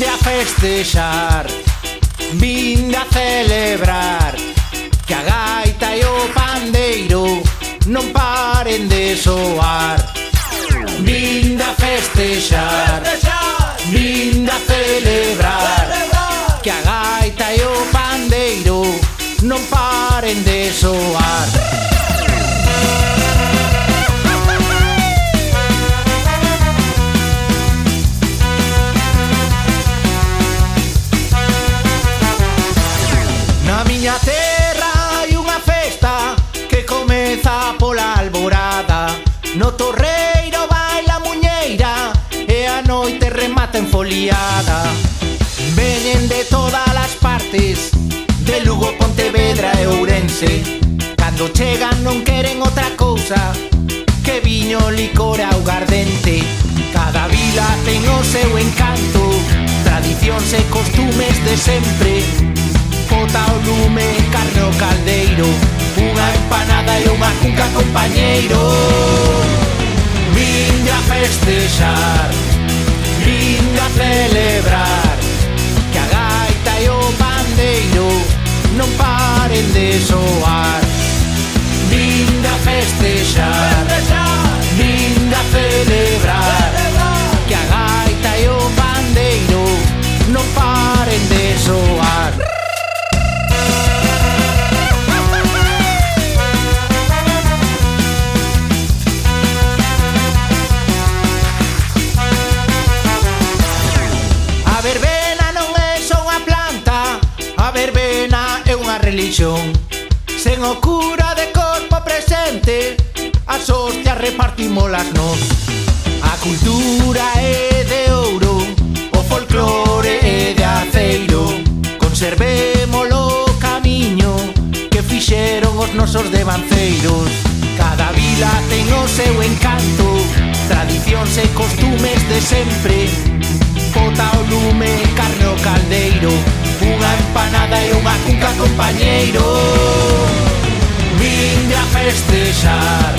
Vinde a festexar, vinde a celebrar, que a gaita e o pandeiro non paren de soar. Vinde a festexar, vinde a celebrar, que a gaita e o pandeiro non paren de soar. Na miña terra hai unha festa que comeza pola alborada. No torreiro baila a muñeira e a noite remata en foliada. Veñen de todas as partes, de Lugo, Pontevedra e Ourense. Cando chegan non queren outra cousa que viño, licor e augardente. Cada vila ten o seu encanto, tradicións e costumes de sempre. Bota o lume, carne o caldeiro, unha empanada e unha cunca compañeiro. Vinde a festexar, vinde a celebrar, que a gaita e o pandeiro non paren de soar. Vinde a festexar, vinde a celebrar, que a gaita e o pandeiro non paren de soar. A verbena non é só unha planta, a verbena é unha religión. Sen o cura de corpo presente, as hostias repartímolas nós. A cultura é de ouro, o folclore é de aceiro. Conservémolo o camiño que fixeron os nosos devanceiros. Cada vila ten o seu encanto, tradicións e costumes de sempre. Bota o lume, carne o caldeiro, unha empanada e unha cunca compañeiro. Vinde a festexar,